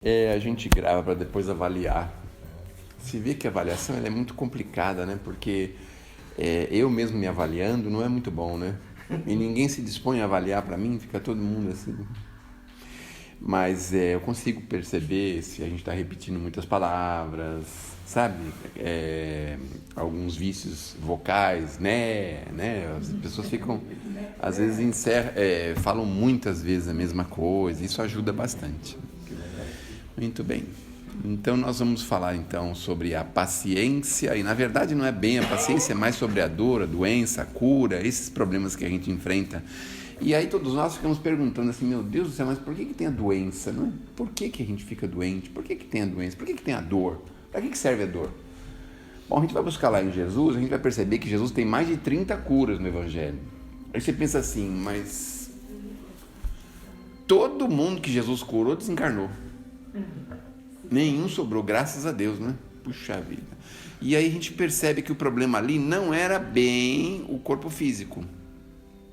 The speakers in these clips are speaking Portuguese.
A gente grava para depois avaliar. Se vê que a avaliação ela é muito complicada, né? Porque eu mesmo me avaliando não é muito bom, né? E ninguém se dispõe a avaliar para mim, fica todo mundo assim. Mas eu consigo perceber se a gente está repetindo muitas palavras, sabe? Alguns vícios vocais, né? As pessoas ficam, às vezes, falam muitas vezes a mesma coisa. Isso ajuda bastante. Muito bem. Então nós vamos falar então sobre a paciência, e na verdade não é bem a paciência, é mais sobre a dor, a doença, a cura, esses problemas que a gente enfrenta. E aí todos nós ficamos perguntando assim, meu Deus do céu, mas por que tem a doença? Não é? Por que a gente fica doente? Por que tem a doença? Por que tem a dor? Para que serve a dor? Bom, a gente vai buscar lá em Jesus, a gente vai perceber que Jesus tem mais de 30 curas no Evangelho. Aí você pensa assim, mas todo mundo que Jesus curou desencarnou. Nenhum sobrou, graças a Deus, né? Puxa vida. E aí a gente percebe que o problema ali não era bem o corpo físico.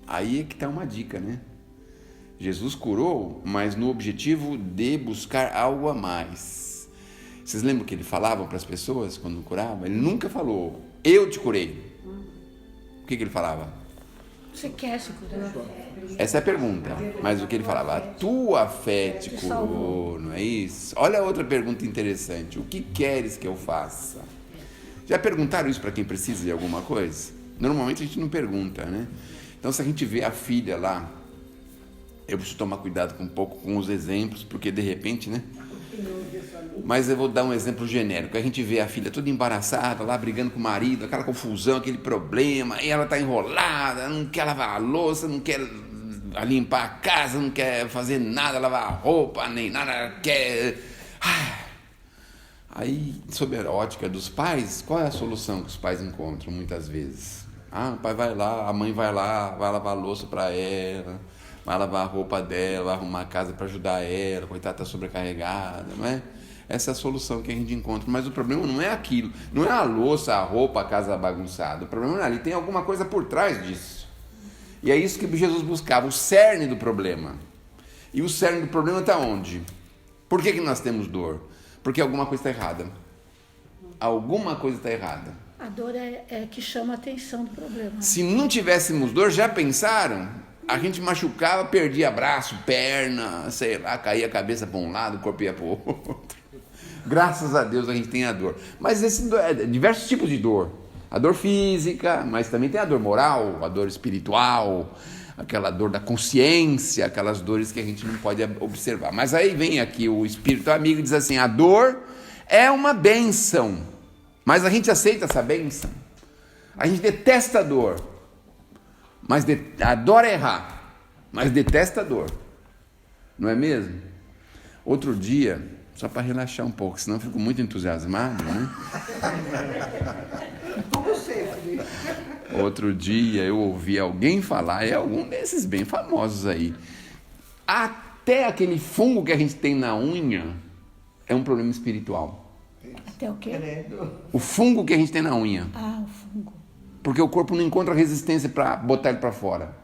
Aí é que está uma dica, né? Jesus curou, mas no objetivo de buscar algo a mais. Vocês lembram que ele falava para as pessoas quando curava? Ele nunca falou, eu te curei. O que ele falava? Você quer se curar? Essa é a pergunta. Mas o que ele falava? A tua fé te curou, não é isso? Olha outra pergunta interessante. O que queres que eu faça? Já perguntaram isso para quem precisa de alguma coisa? Normalmente a gente não pergunta, né? Então se a gente vê a filha lá, eu preciso tomar cuidado um pouco com os exemplos, porque de repente, né? Mas eu vou dar um exemplo genérico. A gente vê a filha toda embaraçada, lá brigando com o marido, aquela confusão, aquele problema, e ela está enrolada, não quer lavar a louça, não quer limpar a casa, não quer fazer nada, lavar a roupa, nem nada, ela quer... Aí, sob a ótica dos pais, qual é a solução que os pais encontram muitas vezes? O pai vai lá, a mãe vai lá, vai lavar a louça para ela, vai lavar a roupa dela, vai arrumar a casa para ajudar ela, coitada, está sobrecarregada, não é? Essa é a solução que a gente encontra. Mas o problema não é aquilo, não é a louça, a roupa, a casa bagunçada. O problema é ali, tem alguma coisa por trás disso. E é isso que Jesus buscava, o cerne do problema. E o cerne do problema está onde? Por que nós temos dor? Porque alguma coisa está errada. Alguma coisa está errada. A dor é que chama a atenção do problema. Se não tivéssemos dor, já pensaram? A gente machucava, perdia braço, perna, sei lá, caía a cabeça para um lado, o corpo ia para o outro. Graças a Deus a gente tem a dor. Mas diversos tipos de dor. A dor física, mas também tem a dor moral, a dor espiritual, aquela dor da consciência, aquelas dores que a gente não pode observar. Mas aí vem aqui o espírito amigo e diz assim, a dor é uma bênção, mas a gente aceita essa bênção. A gente detesta a dor, mas adora errar, mas detesta a dor. Não é mesmo? Outro dia, só para relaxar um pouco, senão eu fico muito entusiasmado, né? Outro dia eu ouvi alguém falar, é algum desses bem famosos aí, até aquele fungo que a gente tem na unha é um problema espiritual. Até o quê? O fungo que a gente tem na unha. O fungo. Porque o corpo não encontra resistência para botar ele para fora.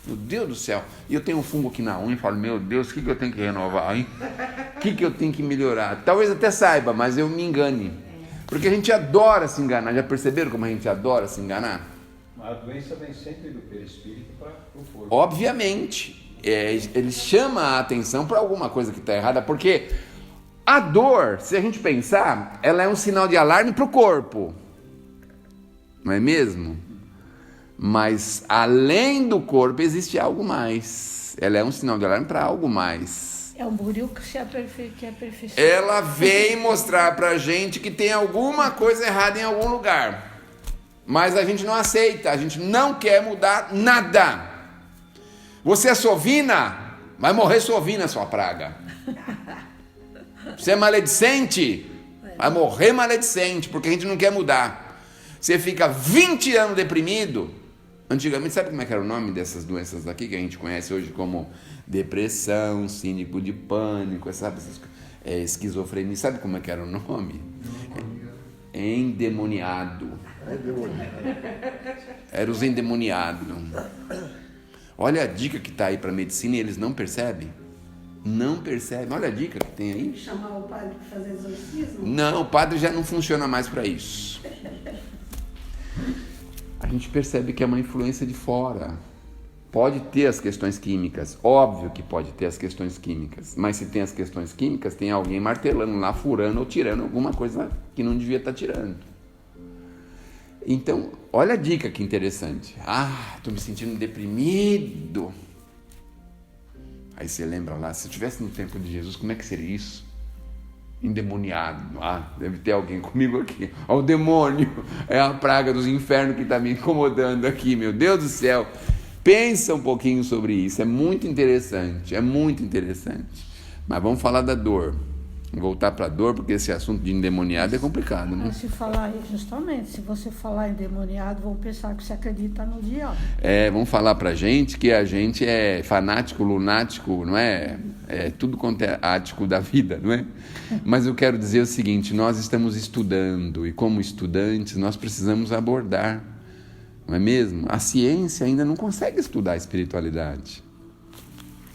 Meu Deus do céu. E eu tenho um fungo aqui na unha e falo, meu Deus, o que eu tenho que renovar, hein? O que eu tenho que melhorar? Talvez até saiba, mas eu me engane. Porque a gente adora se enganar. Já perceberam como a gente adora se enganar? A doença vem sempre do perispírito para o corpo. Obviamente. Ele chama a atenção para alguma coisa que está errada, porque a dor, se a gente pensar, ela é um sinal de alarme para o corpo. Não é mesmo? Mas além do corpo existe algo mais. Ela é um sinal de alarme para algo mais. É o buril que se aperfeiçoa. Ela vem mostrar pra gente que tem alguma coisa errada em algum lugar. Mas a gente não aceita, a gente não quer mudar nada. Você é sovina, vai morrer sovina, sua praga. Você é maledicente, vai morrer maledicente, porque a gente não quer mudar. Você fica 20 anos deprimido. Antigamente, sabe como é que era o nome dessas doenças daqui que a gente conhece hoje como depressão, síndrome de pânico, sabe? Esquizofrenia, sabe como é que era o nome? Endemoniado. Era os endemoniados. Olha a dica que está aí para a medicina e eles não percebem. Não percebe. Olha a dica que tem aí. Chamar o padre para fazer exorcismo? Não, o padre já não funciona mais para isso. A gente percebe que é uma influência de fora. Pode ter as questões químicas, óbvio que pode ter as questões químicas, mas se tem as questões químicas, tem alguém martelando lá, furando ou tirando alguma coisa que não devia estar tirando. Então, olha a dica que interessante. Estou me sentindo deprimido. Aí você lembra lá, se eu estivesse no tempo de Jesus, como é que seria isso? Endemoniado. Deve ter alguém comigo aqui. O demônio é a praga dos infernos que está me incomodando aqui, meu Deus do céu. Pensa um pouquinho sobre isso, é muito interessante, Mas vamos falar da dor. Voltar para a dor, porque esse assunto de endemoniado é complicado, né? Se você falar endemoniado, vão pensar que você acredita no diabo. Vão falar para a gente que a gente é fanático, lunático, não é? É tudo quanto é ático da vida, não é? Mas eu quero dizer o seguinte, nós estamos estudando e como estudantes nós precisamos abordar, não é mesmo? A ciência ainda não consegue estudar a espiritualidade.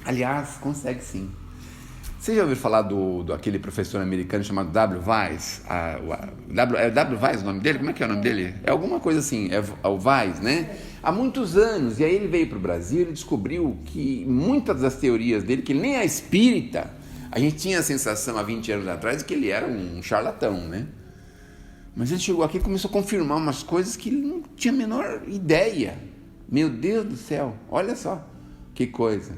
Aliás, consegue sim. Você já ouviu falar do aquele professor americano chamado W. Weiss? É W. Weiss o nome dele? Como é que é o nome dele? É alguma coisa assim, é o Weiss, né? Há muitos anos, e aí ele veio para o Brasil e ele descobriu que muitas das teorias dele, que nem a espírita, a gente tinha a sensação há 20 anos atrás de que ele era um charlatão, né? Mas ele chegou aqui e começou a confirmar umas coisas que ele não tinha a menor ideia. Meu Deus do céu, olha só que coisa.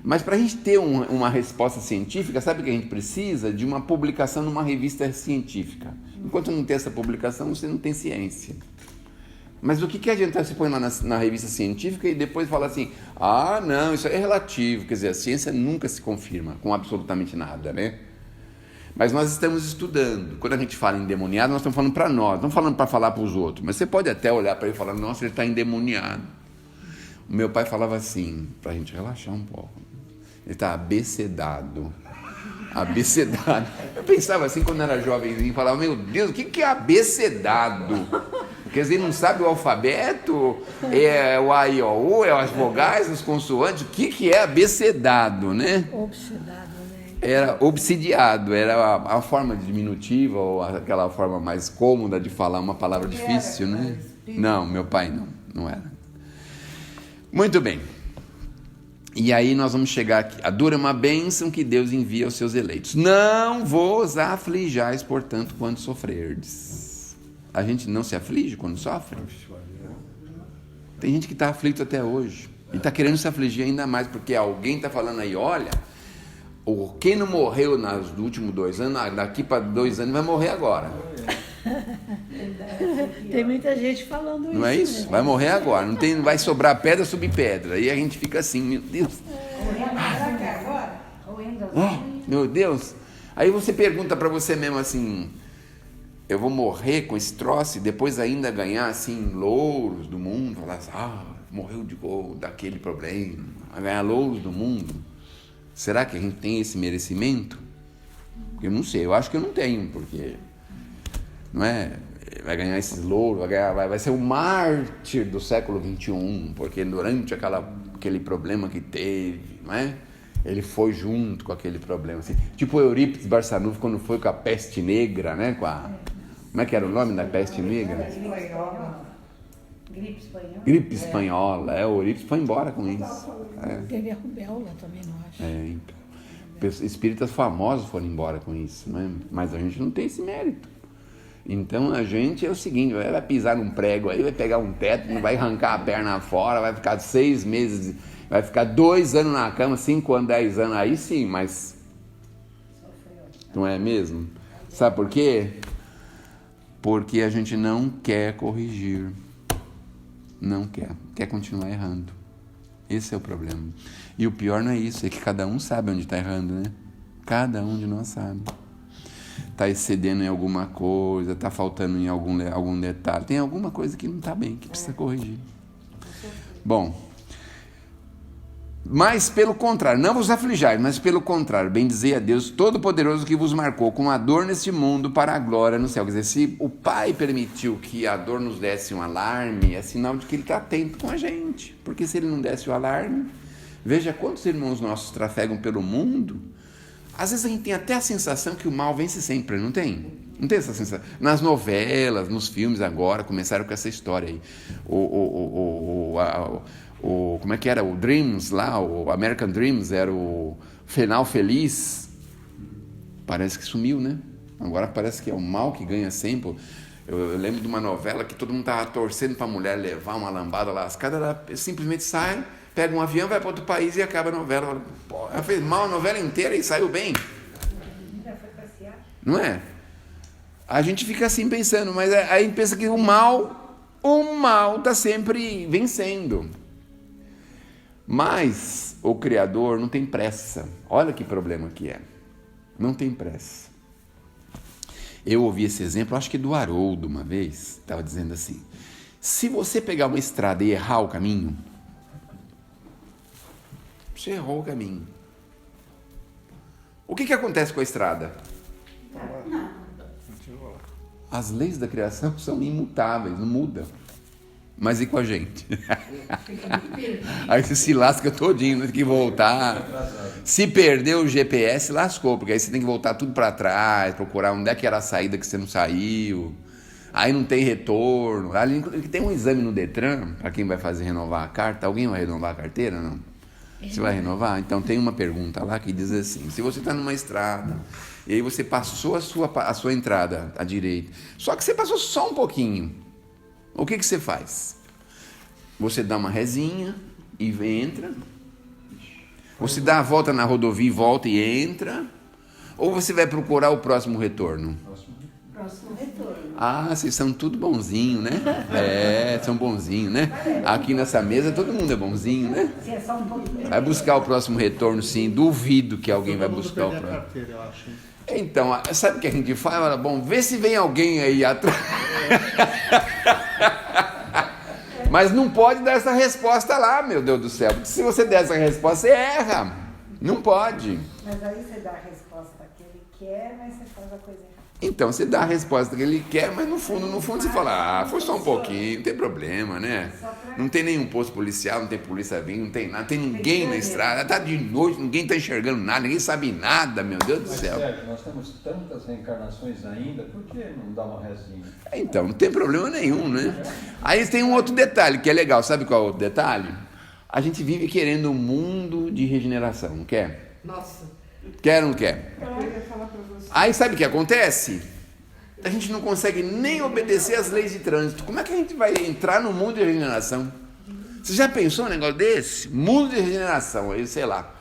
Mas para a gente ter uma resposta científica, sabe o que a gente precisa? De uma publicação numa revista científica. Enquanto não tem essa publicação, você não tem ciência. Mas o que adianta você põe lá na revista científica e depois fala assim, não, isso é relativo. Quer dizer, a ciência nunca se confirma com absolutamente nada, né? Mas nós estamos estudando. Quando a gente fala endemoniado, nós estamos falando para nós, não falando para falar para os outros. Mas você pode até olhar para ele e falar, nossa, ele está endemoniado. O meu pai falava assim, para a gente relaxar um pouco. Ele está abecedado. Abecedado. Eu pensava assim quando era jovenzinho, falava, meu Deus, o que é abecedado? Quer dizer, não sabe o alfabeto? É o A, I, O, U, é as vogais, os consoantes. O que é abecedado, né? Obsedado, né? Era obsidiado, era a forma diminutiva ou aquela forma mais cômoda de falar uma palavra difícil, né? Não, meu pai não era. Muito bem. E aí nós vamos chegar aqui. A dor é uma bênção que Deus envia aos seus eleitos. Não vos aflijais, portanto, quando sofrerdes. A gente não se aflige quando sofre? Tem gente que está aflito até hoje. E está querendo se afligir ainda mais, porque alguém está falando aí, olha, quem não morreu nos últimos 2 anos, daqui para 2 anos vai morrer agora. Tem muita gente falando isso. Não é isso? Mesmo. Vai morrer agora. Não vai sobrar pedra sobre pedra. E a gente fica assim, meu Deus. Meu Deus. Aí você pergunta para você mesmo assim, eu vou morrer com esse troço e depois ainda ganhar assim louros do mundo? Falar assim, morreu daquele problema. Vai ganhar louros do mundo. Será que a gente tem esse merecimento? Eu não sei. Eu acho que eu não tenho, porque... Não é? Vai ganhar esses louros, vai ser o mártir do século XXI, porque durante aquele problema que teve, não é? Ele foi junto com aquele problema, assim, tipo o Eurípides Barçanufo quando foi com a peste negra, né? Como é que era o nome da peste negra? Gripe espanhola. Gripe espanhola, o Eurípides foi embora com isso. Teve a rubéola também, não acho. Então. Espíritas famosos foram embora com isso, não é? Mas a gente não tem esse mérito. Então a gente é o seguinte, vai pisar num prego aí, vai pegar um teto, vai arrancar a perna fora, vai ficar 6 meses, vai ficar 2 anos na cama, 5 anos, 10 anos, aí sim, mas não é mesmo? Sabe por quê? Porque a gente não quer corrigir, não quer continuar errando. Esse é o problema. E o pior não é isso, é que cada um sabe onde está errando, né? Cada um de nós sabe. Está excedendo em alguma coisa, está faltando em algum detalhe, tem alguma coisa que não está bem, que precisa corrigir. Bom, mas pelo contrário, não vos aflijais, mas pelo contrário, bendizei a Deus Todo-Poderoso que vos marcou com a dor neste mundo para a glória no céu. Quer dizer, se o Pai permitiu que a dor nos desse um alarme, é sinal de que Ele está atento com a gente, porque se Ele não desse o alarme, veja quantos irmãos nossos trafegam pelo mundo, Às vezes a gente tem até a sensação que o mal vence sempre, não tem? Não tem essa sensação? Nas novelas, nos filmes agora, começaram com essa história aí. Como é que era? O Dreams lá, o American Dreams, era o final feliz. Parece que sumiu, né? Agora parece que é o mal que ganha sempre. Eu lembro de uma novela que todo mundo estava torcendo para a mulher levar uma lambada lascada, ela simplesmente sai, pega um avião, vai para outro país e acaba a novela. Pô, ela fez mal a novela inteira e saiu bem. Não é? A gente fica assim pensando, mas aí a gente pensa que o mal está sempre vencendo. Mas o Criador não tem pressa. Olha que problema que é. Não tem pressa. Eu ouvi esse exemplo, acho que do Haroldo uma vez, estava dizendo assim, se você pegar uma estrada e errar o caminho, você errou o caminho. O que acontece com a estrada? As leis da criação são imutáveis, não mudam. Mas e com a gente? Aí você se lasca todinho, tem que voltar. Se perder o GPS, lascou, porque aí você tem que voltar tudo para trás, procurar onde é que era a saída que você não saiu. Aí não tem retorno. Ali tem um exame no Detran, para quem vai fazer renovar a carta. Alguém vai renovar a carteira? Não? Você vai renovar? Então tem uma pergunta lá que diz assim, se você está numa estrada, e aí você passou a sua entrada à direita, só que você passou só um pouquinho, o que você faz? Você dá uma rezinha e entra, você dá a volta na rodovia e volta e entra, ou você vai procurar o próximo retorno? Próximo retorno. Ah, vocês são tudo bonzinho, né? São bonzinhos, né? Aqui nessa mesa todo mundo é bonzinho, né? Vai buscar o próximo retorno, sim. Duvido que alguém vai buscar o próximo. Carteira, eu acho. Então, sabe o que a gente faz? Fala, bom, vê se vem alguém aí atrás. Mas não pode dar essa resposta lá, meu Deus do céu. Porque se você der essa resposta, você erra. Não pode. Mas aí você dá a resposta que ele quer, mas você faz a coisa errada. Então, você dá a resposta que ele quer, mas no fundo você fala, foi só um pouquinho, não tem problema, né? Não tem nenhum posto policial, não tem polícia vindo, não tem nada, não tem ninguém na estrada, tá de noite, ninguém tá enxergando nada, ninguém sabe nada, meu Deus do céu. Sérgio, nós temos tantas reencarnações ainda, por que não dá uma resinha? Então, não tem problema nenhum, né? Aí tem um outro detalhe que é legal, sabe qual é o outro detalhe? A gente vive querendo um mundo de regeneração, não quer? Nossa. Quer ou não quer? Eu ia falar pra você. Aí sabe o que acontece? A gente não consegue nem obedecer às leis de trânsito. Como é que a gente vai entrar no mundo de regeneração? Você já pensou um negócio desse? Mundo de regeneração, aí sei lá.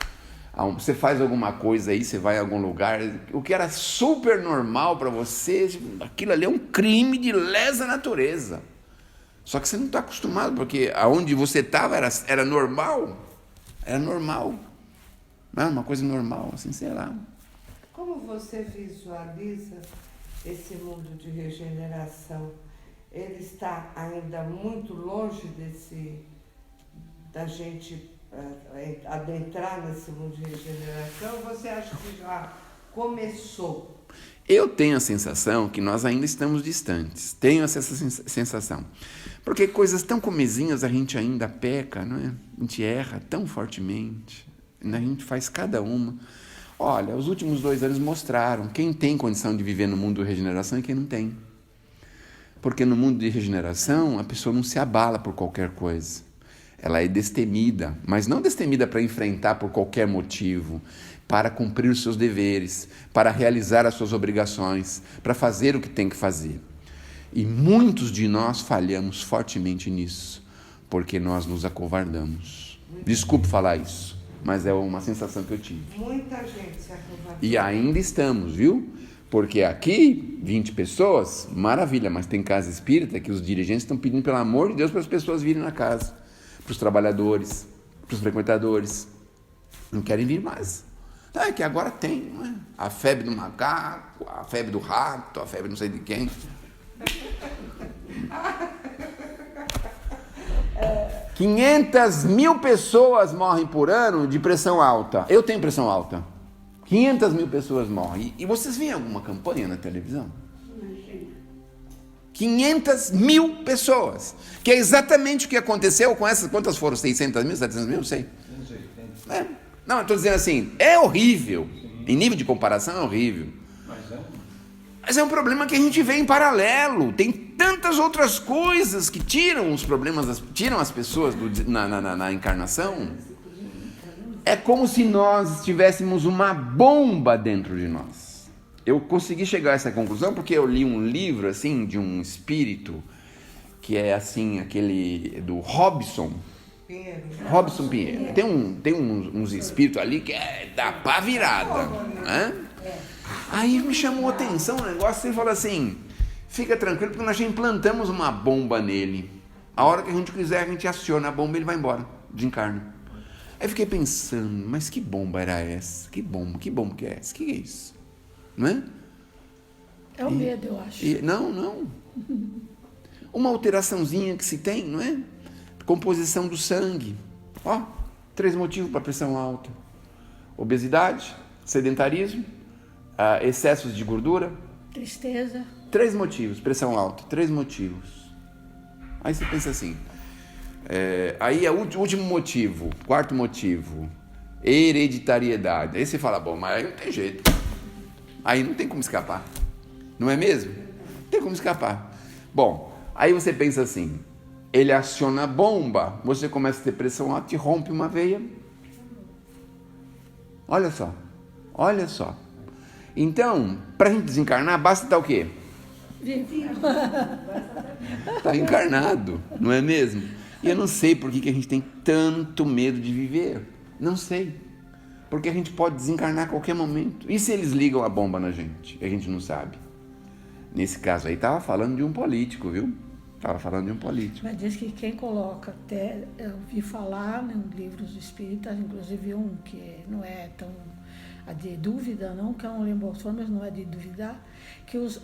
Você faz alguma coisa aí, você vai a algum lugar, o que era super normal para você, aquilo ali é um crime de lesa natureza. Só que você não está acostumado, porque aonde você estava era normal. Era normal. Não, uma coisa normal, assim, sei lá. Como você visualiza esse mundo de regeneração? Ele está ainda muito longe da gente adentrar nesse mundo de regeneração? Ou você acha que já começou? Eu tenho a sensação que nós ainda estamos distantes. Tenho essa sensação. Porque coisas tão comezinhas a gente ainda peca, não é? A gente erra tão fortemente. A gente faz cada uma. Olha, os últimos 2 anos mostraram quem tem condição de viver no mundo de regeneração e quem não tem. Porque no mundo de regeneração, a pessoa não se abala por qualquer coisa. Ela é destemida, mas não destemida para enfrentar por qualquer motivo, para cumprir os seus deveres, para realizar as suas obrigações, para fazer o que tem que fazer. E muitos de nós falhamos fortemente nisso, porque nós nos acovardamos. Desculpe falar isso, mas é uma sensação que eu tive. Muita gente se acovardou. E ainda estamos, viu? Porque aqui, 20 pessoas, maravilha, mas tem casa espírita que os dirigentes estão pedindo, pelo amor de Deus, para as pessoas virem na casa. Para os trabalhadores, para os frequentadores. Não querem vir mais. É que agora tem, não é? A febre do macaco, a febre do rato, a febre não sei de quem. 500 mil pessoas morrem por ano de pressão alta. Eu tenho pressão alta. 500 mil pessoas morrem. E vocês veem alguma campanha na televisão? 500 mil pessoas. Que é exatamente o que aconteceu com essas. Quantas foram? 600 mil, 700 mil? Não sei. Não, eu estou dizendo assim, é horrível. Em nível de comparação é horrível. Mas Mas é um problema que a gente vê em paralelo. Tem tantas outras coisas que tiram os problemas, tiram as pessoas na encarnação. É como se nós tivéssemos uma bomba dentro de nós. Eu consegui chegar a essa conclusão porque eu li um livro assim de um espírito que é assim aquele do Robson Pinheiro. Tem uns espíritos ali que é da pá virada, né? Aí me chamou a atenção o negócio, ele falou assim: fica tranquilo porque nós já implantamos uma bomba nele. A hora que a gente quiser, a gente aciona a bomba e ele vai embora, desencarna. Aí fiquei pensando, mas que bomba era essa? Que bomba que é essa? Que é isso? Não é? É o medo, eu acho. Não. Uma alteraçãozinha que se tem, não é? Composição do sangue. 3 motivos para pressão alta: obesidade, sedentarismo, excessos de gordura. Tristeza. 3 motivos, pressão alta, 3 motivos. Aí você pensa assim, aí é o último motivo, 4º motivo, hereditariedade. Aí você fala, bom, mas aí não tem jeito. Aí não tem como escapar. Não é mesmo? Não tem como escapar. Bom, aí você pensa assim, ele aciona a bomba, você começa a ter pressão alta e rompe uma veia. Olha só. Então, para a gente desencarnar, basta estar o quê? Está encarnado, não é mesmo? E eu não sei por que a gente tem tanto medo de viver. Não sei. Porque a gente pode desencarnar a qualquer momento. E se eles ligam a bomba na gente? A gente não sabe. Nesse caso aí, estava falando de um político, viu? Mas diz que quem coloca, até eu ouvi falar em livros espíritas, inclusive um que não é tão de dúvida, não, que é um reembolsor, mas não é de duvidar, que os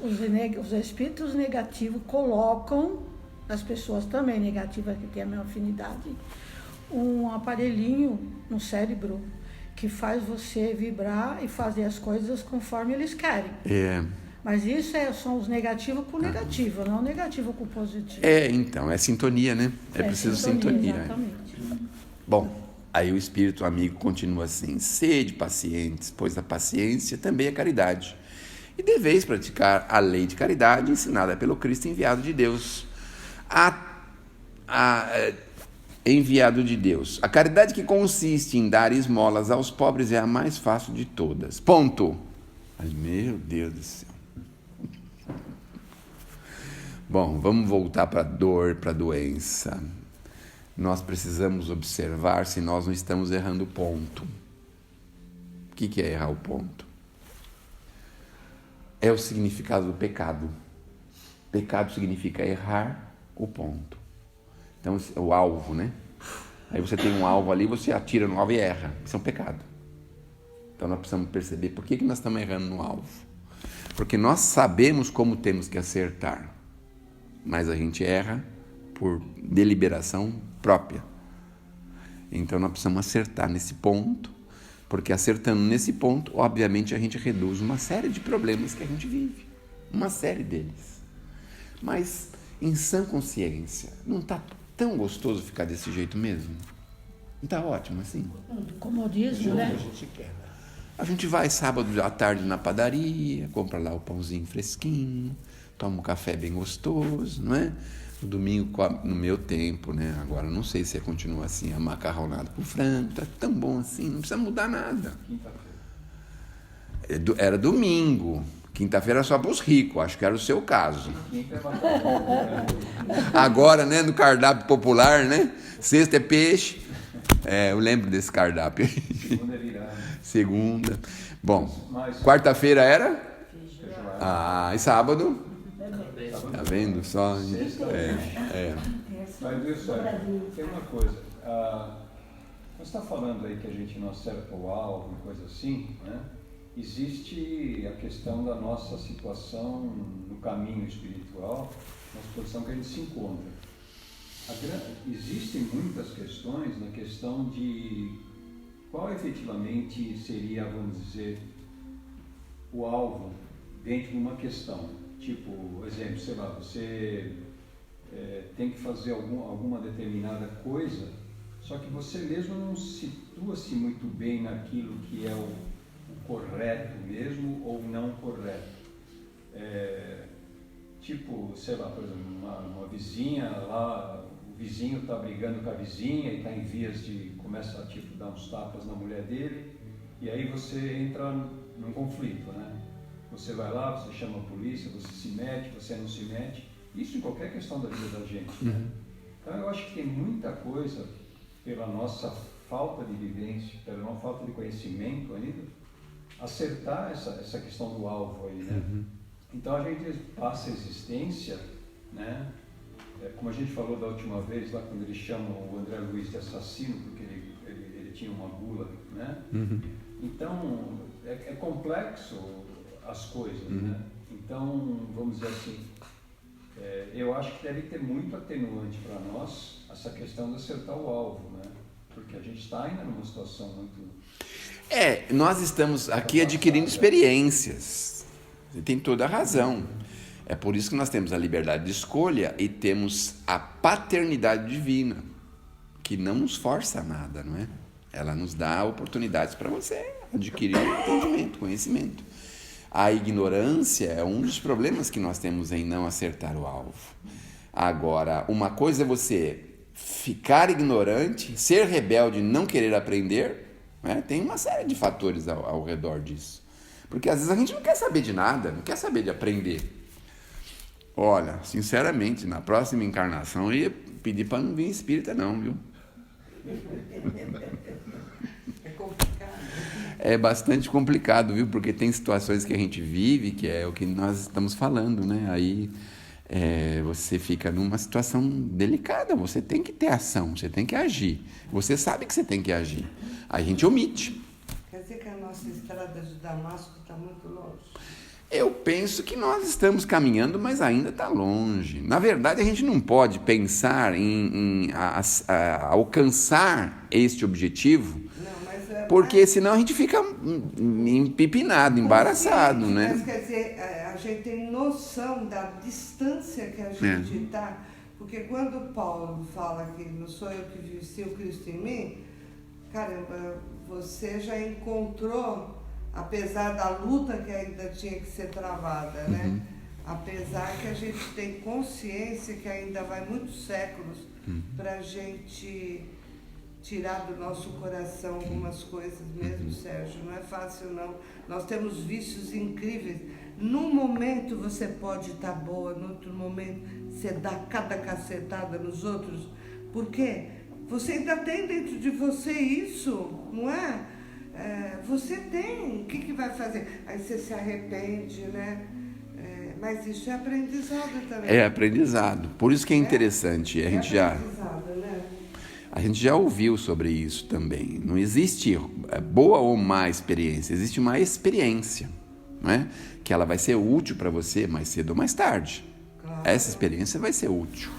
espíritos negativos colocam, as pessoas também negativas, que têm a mesma afinidade, um aparelhinho no cérebro que faz você vibrar e fazer as coisas conforme eles querem. Mas isso são os negativos com negativo, não o negativo com positivo. Então, é sintonia, né? É preciso sintonia. Exatamente. Bom, aí o espírito amigo continua assim: sede pacientes, pois a paciência também é caridade. E deveis praticar a lei de caridade ensinada pelo Cristo enviado de Deus. Enviado de Deus. A caridade que consiste em dar esmolas aos pobres é a mais fácil de todas. Ponto. Ai, meu Deus do céu. Bom, vamos voltar para a dor, para a doença. Nós precisamos observar se nós não estamos errando o ponto. O que é errar o ponto? É o significado do pecado. Pecado significa errar o ponto. Então, o alvo, né? Aí você tem um alvo ali, você atira no alvo e erra. Isso é um pecado. Então, nós precisamos perceber por que nós estamos errando no alvo. Porque nós sabemos como temos que acertar. Mas a gente erra por deliberação própria. Então, nós precisamos acertar nesse ponto. Porque acertando nesse ponto, obviamente, a gente reduz uma série de problemas que a gente vive. Uma série deles. Mas, em sã consciência, não está tão gostoso ficar desse jeito mesmo? Não está ótimo assim? Comodismo, né? A gente quer. A gente vai sábado à tarde na padaria, compra lá o pãozinho fresquinho, toma um café bem gostoso, não é? No domingo, no meu tempo, né? Agora não sei se continua assim, a macarronada com frango, tá tão bom assim, não precisa mudar nada. Era domingo, quinta-feira só para os ricos, acho que era o seu caso. Agora, né, no cardápio popular, né? Sexta é peixe. Eu lembro desse cardápio. Segunda é virada. Segunda. Bom, quarta-feira era? E sábado? Tá vendo só? Mas viu só, tem uma coisa. Você está falando aí que a gente não acerta o alvo e coisa assim, né? Existe a questão da nossa situação no caminho espiritual, na posição que a gente se encontra. Existem muitas questões na questão de qual efetivamente seria, vamos dizer, o alvo dentro de uma questão. Tipo, exemplo, sei lá, você tem que fazer alguma determinada coisa, só que você mesmo não situa-se muito bem naquilo que é o correto mesmo ou não correto. Tipo, sei lá, por exemplo, uma vizinha lá, o vizinho está brigando com a vizinha e está em vias de começa a tipo, dar uns tapas na mulher dele, e aí você entra num conflito, né? Você vai lá, você chama a polícia, você se mete, você não se mete, isso em qualquer questão da vida da gente, né? Então eu acho que tem muita coisa, pela nossa falta de vivência, pela nossa falta de conhecimento ainda, acertar essa questão do alvo aí, né? Então a gente passa a existência, né? Como a gente falou da última vez, lá quando eles chamam o André Luiz de assassino, porque ele tinha uma gula, né? Então é complexo as coisas, né? Então, vamos dizer assim, eu acho que deve ter muito atenuante para nós essa questão de acertar o alvo, né? Porque a gente está ainda numa situação muito... Nós estamos aqui adquirindo experiências. Você tem toda a razão. É por isso que nós temos a liberdade de escolha e temos a paternidade divina, que não nos força a nada, não é? Ela nos dá oportunidades para você adquirir entendimento, conhecimento. A ignorância é um dos problemas que nós temos em não acertar o alvo. Agora, uma coisa é você ficar ignorante, ser rebelde, não querer aprender, né? Tem uma série de fatores ao redor disso. Porque às vezes a gente não quer saber de nada, não quer saber de aprender. Olha, sinceramente, na próxima encarnação eu ia pedir para não vir espírita não, viu? É complicado. É bastante complicado, viu? Porque tem situações que a gente vive, que é o que nós estamos falando, né? Aí você fica numa situação delicada, você tem que ter ação, você tem que agir. Você sabe que você tem que agir. A gente omite. Quer dizer que a nossa estrada de Damasco está muito longe? Eu penso que nós estamos caminhando, mas ainda está longe. Na verdade, a gente não pode pensar em alcançar este objetivo, porque senão a gente fica empipinado, embaraçado, né? Mas quer dizer, a gente tem noção da distância que a gente está, porque quando Paulo fala que não sou eu que vivo, se o Cristo em mim, caramba, você já encontrou, apesar da luta que ainda tinha que ser travada, né? Apesar que a gente tem consciência que ainda vai muitos séculos para a gente tirar do nosso coração algumas coisas mesmo, Sérgio. Não é fácil, não. Nós temos vícios incríveis. Num momento você pode estar boa, no outro momento você dá cada cacetada nos outros. Por quê? Você ainda tem dentro de você isso, não é? Você tem. O que vai fazer? Aí você se arrepende, né? Mas isso é aprendizado também. É aprendizado. Por isso que é interessante. A gente já ouviu sobre isso também. Não existe boa ou má experiência, existe uma experiência, não é? Que ela vai ser útil para você mais cedo ou mais tarde. Claro. Essa experiência vai ser útil.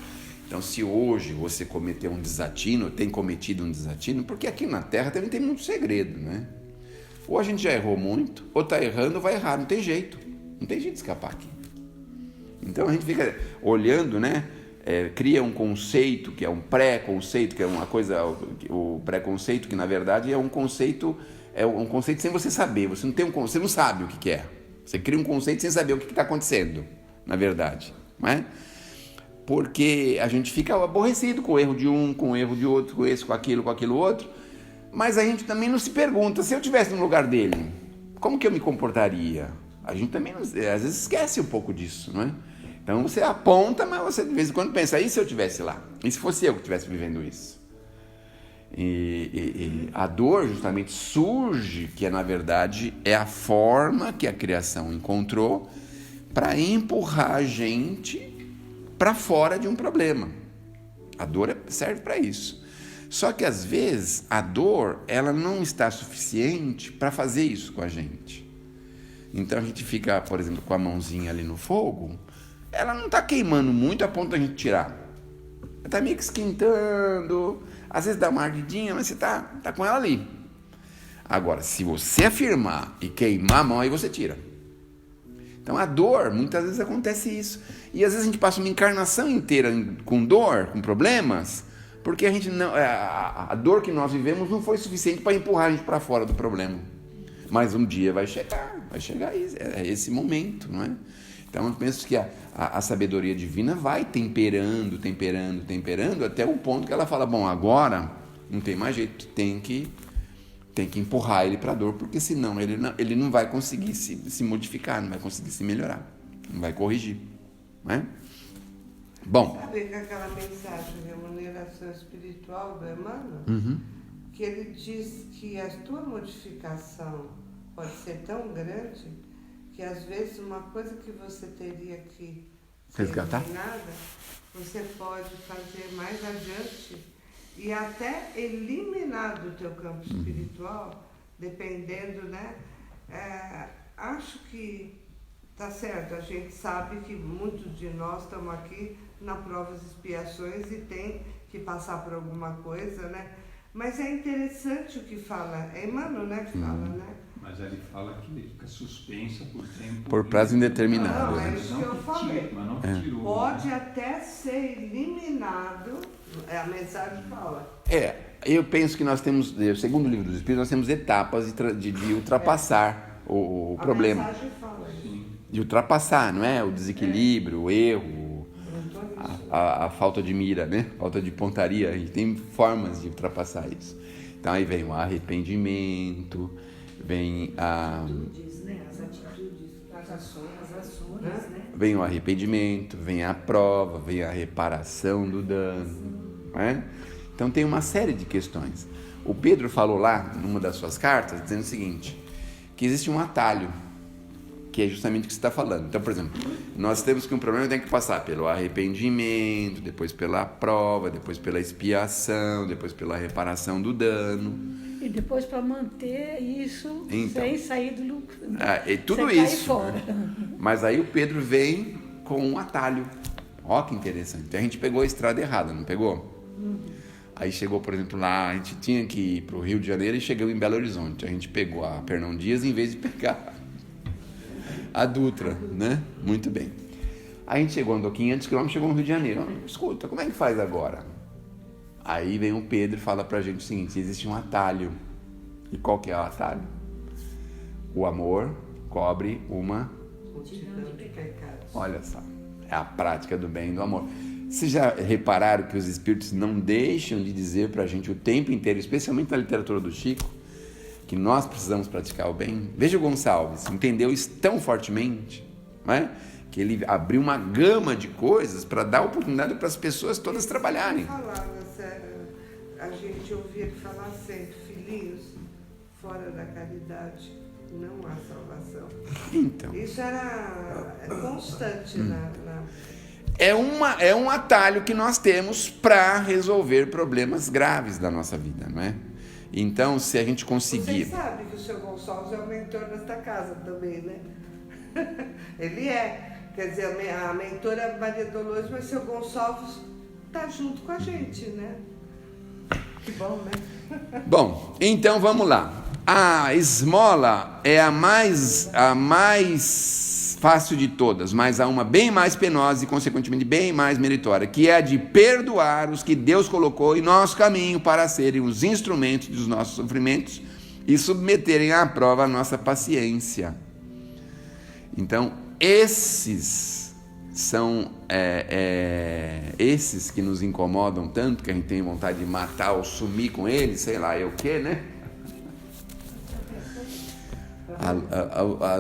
Então, se hoje você cometeu um desatino, tem cometido um desatino, porque aqui na Terra também tem muito segredo, né? Ou a gente já errou muito, ou está errando, ou vai errar, não tem jeito. Não tem jeito de escapar aqui. Então, a gente fica olhando, né? Cria um conceito, que é um pré-conceito, que é uma coisa... O preconceito, que na verdade é um conceito sem você saber. Você não sabe o que é. Você cria um conceito sem saber o que está acontecendo, na verdade, não é? Porque a gente fica aborrecido com o erro de um, com o erro de outro, com esse, com aquilo outro, mas a gente também não se pergunta, se eu estivesse no lugar dele, como que eu me comportaria? A gente também, às vezes, esquece um pouco disso, não é? Então você aponta, mas você de vez em quando pensa, e se eu estivesse lá? E se fosse eu que estivesse vivendo isso? E a dor justamente surge, que na verdade é a forma que a criação encontrou para empurrar a gente para fora de um problema. A dor serve para isso. Só que às vezes a dor ela não está suficiente para fazer isso com a gente. Então a gente fica, por exemplo, com a mãozinha ali no fogo, ela não está queimando muito a ponto da gente tirar. Ela está meio que esquentando, às vezes dá uma ardidinha, mas você está com ela ali. Agora, se você afirmar e queimar a mão, aí você tira. Então a dor, muitas vezes acontece isso. E às vezes a gente passa uma encarnação inteira com dor, com problemas, porque a gente não, a dor que nós vivemos não foi suficiente para empurrar a gente para fora do problema. Mas um dia vai chegar esse momento, não é? Então eu penso que a sabedoria divina vai temperando até o ponto que ela fala, bom, agora não tem mais jeito, tem que empurrar ele para a dor, porque senão ele não vai conseguir se modificar, não vai conseguir se melhorar, não vai corrigir, não é? Bom. Sabe que aquela mensagem de remuneração espiritual do Emmanuel, que ele diz que a tua modificação pode ser tão grande que às vezes uma coisa que você teria que ser eliminada, você pode fazer mais adiante e até eliminar do teu campo espiritual, dependendo, né? Acho que tá certo, a gente sabe que muitos de nós estamos aqui na provas e expiações e tem que passar por alguma coisa, né? Mas é interessante o que fala, é Emmanuel, né, que fala, né? Mas ele fala que fica suspensa por tempo... Por prazo indeterminado. Não, é isso que eu falei. Mas não tirou. Pode até ser eliminado, a mensagem fala. Eu penso que nós temos, segundo o Livro dos Espíritos, nós temos etapas de ultrapassar o problema. A mensagem fala isso. De ultrapassar, não é? O desequilíbrio, o erro, a falta de mira, né? Falta de pontaria, e tem formas de ultrapassar isso. Então aí vem o arrependimento, vem Atitudes, né? As atitudes, as ações, né? Vem o arrependimento, vem a prova, vem a reparação do dano, né? Então tem uma série de questões. O Pedro falou lá, numa das suas cartas, dizendo o seguinte, que existe um atalho, que é justamente o que você está falando. Então, por exemplo, nós temos que um problema tem que passar pelo arrependimento, depois pela prova, depois pela expiação, depois pela reparação do dano. E depois para manter isso Então, sem sair do lucro. Tudo sem isso. cair fora. Mas aí o Pedro vem com um atalho. Ó, que interessante. A gente pegou a estrada errada, não pegou? Aí chegou, por exemplo, lá, a gente tinha que ir para o Rio de Janeiro e chegou em Belo Horizonte. A gente pegou a Fernão Dias em vez de pegar a Dutra, né? Muito bem. Aí a gente chegou, andou 500 km, chegou no Rio de Janeiro. Escuta, como é que faz agora? Aí vem o Pedro e fala pra gente o seguinte, existe um atalho. E qual que é o atalho? O amor cobre uma... Olha só, é a prática do bem e do amor. Vocês já repararam que os espíritos não deixam de dizer pra gente o tempo inteiro, especialmente na literatura do Chico, que nós precisamos praticar o bem? Veja o Gonçalves, entendeu isso tão fortemente, não é? Que ele abriu uma gama de coisas para dar oportunidade para as pessoas todas trabalharem. A gente ouvia ele falar sempre, filhinhos, fora da caridade não há salvação. Então, isso era constante É um atalho que nós temos para resolver problemas graves da nossa vida, não é? Então, se a gente conseguir... Vocês sabem que o seu Gonçalves é o mentor desta casa também, né? Ele é. Quer dizer, a mentora é Maria Dolores, mas o seu Gonçalves está junto com a gente, né? Que bom, né? Bom, então vamos lá. A esmola é a mais fácil de todas, mas há uma bem mais penosa e, consequentemente, bem mais meritória, que é a de perdoar os que Deus colocou em nosso caminho para serem os instrumentos dos nossos sofrimentos e submeterem à prova a nossa paciência. Então, esses são esses que nos incomodam tanto, que a gente tem vontade de matar ou sumir com eles, sei lá, o quê, né?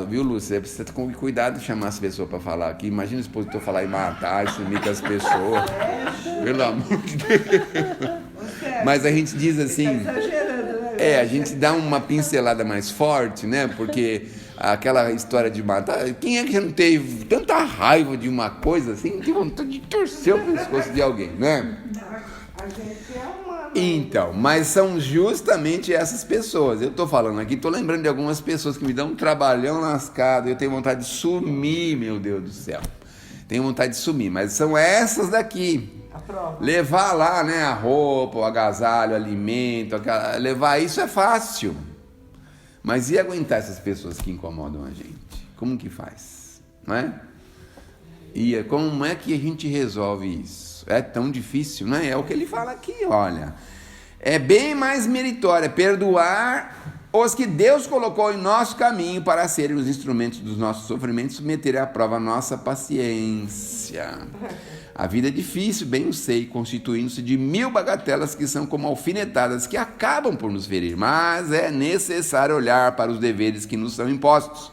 Viu, Lúcia? Você precisa ter cuidado de chamar as pessoas para falar aqui. Imagina o expositor falar em matar e sumir com as pessoas. Pelo amor de Deus. Mas a gente diz assim... Tá exagerando, né? A gente dá uma pincelada mais forte, né? Porque aquela história de matar... Quem é que já não teve tanta raiva de uma coisa assim? Que vontade de torcer o pescoço de alguém, né? A gente é humano. Então, mas são justamente essas pessoas. Eu estou falando aqui, estou lembrando de algumas pessoas que me dão um trabalhão lascado. Eu tenho vontade de sumir, meu Deus do céu. Tenho vontade de sumir, mas são essas daqui. Levar lá, né, a roupa, o agasalho, o alimento, levar isso é fácil. Mas e aguentar essas pessoas que incomodam a gente? Como que faz? Não é? E como é que a gente resolve isso? É tão difícil, né? É o que ele fala aqui, olha. É bem mais meritório perdoar Os que Deus colocou em nosso caminho para serem os instrumentos dos nossos sofrimentos, submeterem à prova a nossa paciência. A vida é difícil, bem eu sei, constituindo-se de 1000 bagatelas que são como alfinetadas que acabam por nos ferir, mas é necessário olhar para os deveres que nos são impostos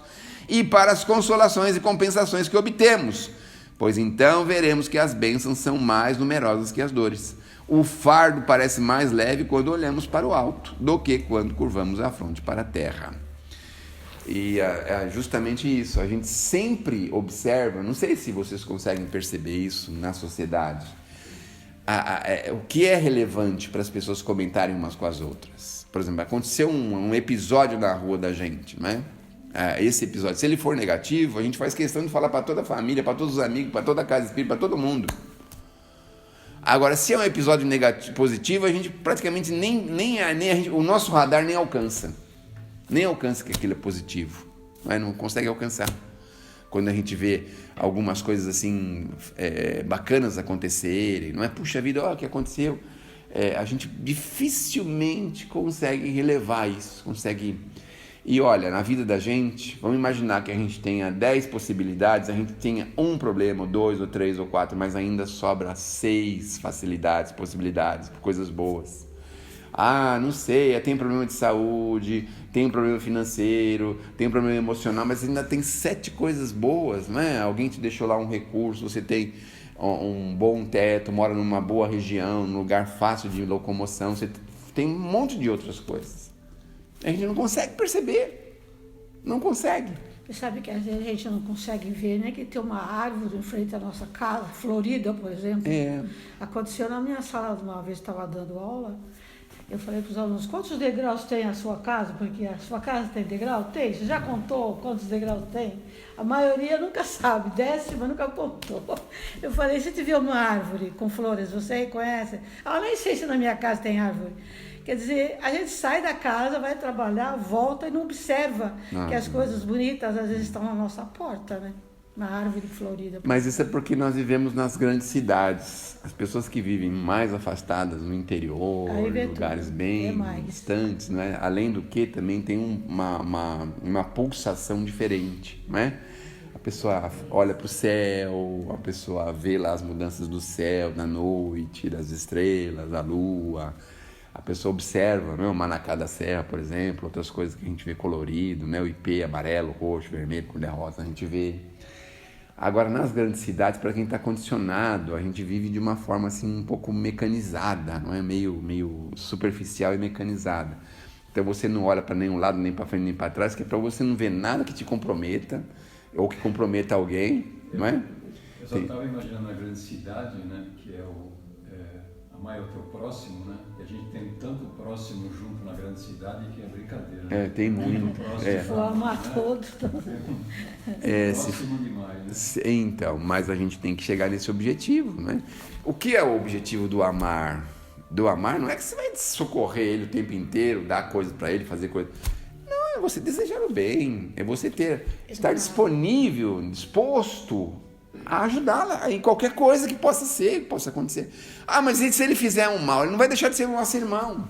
e para as consolações e compensações que obtemos, pois então veremos que as bênçãos são mais numerosas que as dores. O fardo parece mais leve quando olhamos para o alto do que quando curvamos a fronte para a terra. E é justamente isso, a gente sempre observa, não sei se vocês conseguem perceber isso na sociedade, o que é relevante para as pessoas comentarem umas com as outras. Por exemplo, aconteceu um episódio na rua da gente, né? Esse episódio, se ele for negativo, a gente faz questão de falar para toda a família, para todos os amigos, para toda a casa espírita, para todo mundo. Agora, se é um episódio negativo, positivo, a gente praticamente o nosso radar nem alcança. Nem alcança que aquilo é positivo. Não consegue alcançar. Quando a gente vê algumas coisas assim bacanas acontecerem, não é? Puxa vida, olha o que aconteceu. A gente dificilmente consegue relevar isso, consegue... E olha, na vida da gente, vamos imaginar que a gente tenha 10 possibilidades, a gente tenha um problema, ou 2, ou 3, ou 4, mas ainda sobra 6 facilidades, possibilidades, coisas boas. Não sei, tem problema de saúde, tem um problema financeiro, tem um problema emocional, mas ainda tem 7 coisas boas, não é? Alguém te deixou lá um recurso, você tem um bom teto, mora numa boa região, num lugar fácil de locomoção, você tem um monte de outras coisas. A gente não consegue perceber, não consegue. Você sabe que às vezes a gente não consegue ver, né? Que tem uma árvore em frente à nossa casa, florida, por exemplo. Aconteceu na minha sala, uma vez estava dando aula, eu falei para os alunos, quantos degraus tem a sua casa? Porque a sua casa tem degrau? Tem. Você já contou quantos degraus tem? A maioria nunca sabe, décima nunca contou. Eu falei, se tiver uma árvore com flores, você reconhece? Eu nem sei se na minha casa tem árvore. Quer dizer, a gente sai da casa, vai trabalhar, volta e não observa que as coisas bonitas às vezes estão na nossa porta, né? Na árvore florida. Mas isso é porque nós vivemos nas grandes cidades. As pessoas que vivem mais afastadas no interior, em lugares bem distantes, né? Além do que também tem uma pulsação diferente, né? A pessoa olha para o céu, a pessoa vê lá as mudanças do céu na noite, das estrelas, a lua. A pessoa observa, né, o manacá da serra, por exemplo, outras coisas que a gente vê colorido, né, o ipê amarelo, roxo, vermelho, cor-de-rosa, a gente vê. Agora, nas grandes cidades, para quem está condicionado, a gente vive de uma forma assim um pouco mecanizada, não é? Meio superficial e mecanizada. Então você não olha para nenhum lado, nem para frente, nem para trás, que é para você não ver nada que te comprometa ou que comprometa alguém, não é? Eu só estava imaginando a grande cidade, né, que é amar é o teu próximo, né? E a gente tem tanto próximo junto na grande cidade que é brincadeira. Né? Tem muito. Se for amar todos. Próximo demais, né? Então, mas a gente tem que chegar nesse objetivo, né? O que é o objetivo do amar? Do amar não é que você vai socorrer ele o tempo inteiro, dar coisas para ele, fazer coisas. Não, é você desejar o bem, é você estar disponível, disposto a ajudá-la em qualquer coisa que possa acontecer. Mas se ele fizer um mal, ele não vai deixar de ser um nosso irmão.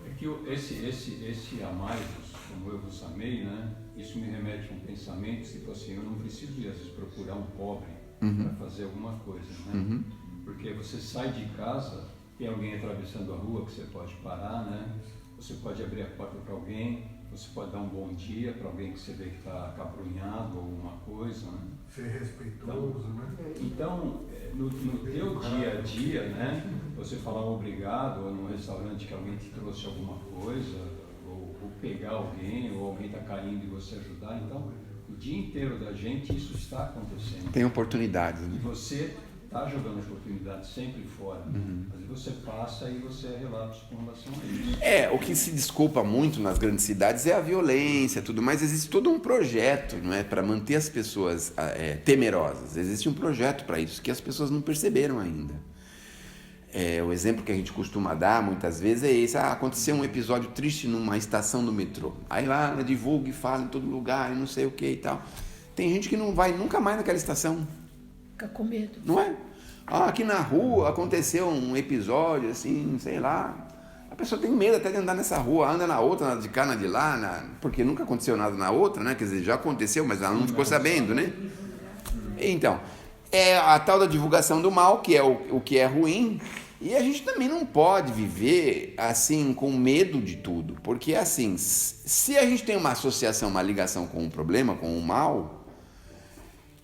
É que esse amai-vos, como eu vos amei, né? Isso me remete a um pensamento, tipo assim, eu não preciso, às vezes, procurar um pobre para fazer alguma coisa, né? Porque você sai de casa, tem alguém atravessando a rua que você pode parar, né? Você pode abrir a porta para alguém, você pode dar um bom dia para alguém que você vê que está acabrunhado ou alguma coisa, né? Ser respeitoso, né? Então, no teu dia a dia, né? Você falar um obrigado, ou num restaurante que alguém te trouxe alguma coisa, ou pegar alguém, ou alguém está caindo e você ajudar. Então, o dia inteiro da gente, isso está acontecendo. Tem oportunidades, né? E você está jogando oportunidades sempre fora. Às vezes você passa e você é relapso com relação a isso. O que se desculpa muito nas grandes cidades é a violência, tudo mais. Existe todo um projeto, não é, para manter as pessoas temerosas. Existe um projeto para isso que as pessoas não perceberam ainda. O exemplo que a gente costuma dar muitas vezes é esse. Aconteceu um episódio triste numa estação do metrô. Aí lá divulga e fala em todo lugar e não sei o que e tal. Tem gente que não vai nunca mais naquela estação. Fica com medo. Não é? Aqui na rua aconteceu um episódio assim, sei lá. A pessoa tem medo até de andar nessa rua, anda na outra, na de cá, na de lá, porque nunca aconteceu nada na outra, né? Quer dizer, já aconteceu, mas ela não ficou sabendo, né? Então, é a tal da divulgação do mal, que é o que é ruim, e a gente também não pode viver assim, com medo de tudo, porque assim, se a gente tem uma associação, uma ligação com o problema, com o mal,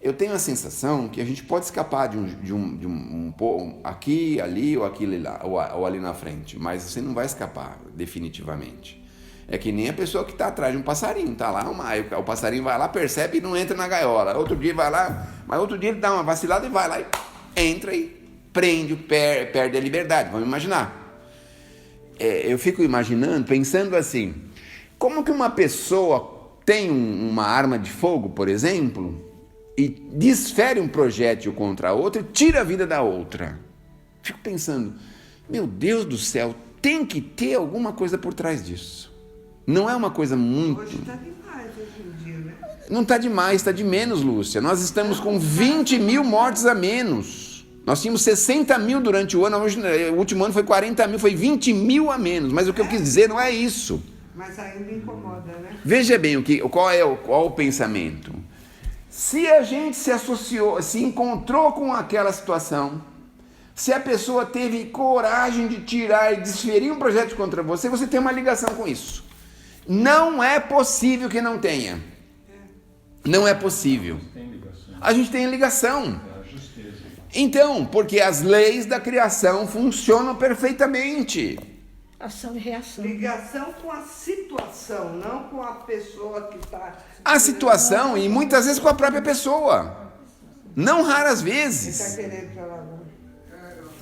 eu tenho a sensação que a gente pode escapar de um aqui, ali ou aquilo lá, ou ali na frente, mas você não vai escapar definitivamente. É que nem a pessoa que está atrás de um passarinho, tá lá, o passarinho vai lá, percebe e não entra na gaiola. Outro dia vai lá, mas outro dia ele dá uma vacilada e vai lá e entra e prende, perde a liberdade. Vamos imaginar. Eu fico imaginando, pensando assim, como que uma pessoa tem uma arma de fogo, por exemplo, e desfere um projétil contra a outra e tira a vida da outra. Fico pensando, meu Deus do céu, tem que ter alguma coisa por trás disso. Não é uma coisa muito... Hoje está demais, hoje em dia, né? Não está demais, está de menos, Lúcia. Nós estamos com 20 mil mortes a menos. Nós tínhamos 60 mil durante o ano, hoje, o último ano foi 40 mil, foi 20 mil a menos. Mas o que eu quis dizer não é isso. Mas ainda incomoda, né? Veja bem qual é o pensamento. Se a gente se associou, se encontrou com aquela situação, se a pessoa teve coragem de tirar e desferir um projeto contra você, você tem uma ligação com isso. Não é possível que não tenha. Não é possível. A gente tem ligação. Então, porque as leis da criação funcionam perfeitamente. Ação e reação. Ligação com a situação, não com a pessoa que está... A situação e muitas vezes com a própria pessoa. Não raras Você vezes. está querendo falar, não?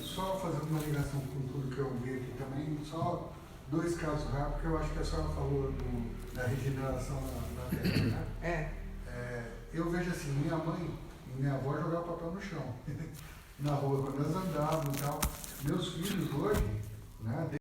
Só fazendo uma ligação com tudo que eu vi aqui também, só 2 casos rápidos, que eu acho que a senhora falou da regeneração na terra, né? Eu vejo assim, minha mãe e minha avó jogavam papel no chão, na rua, quando nós andávamos e tal. Meus filhos hoje, né?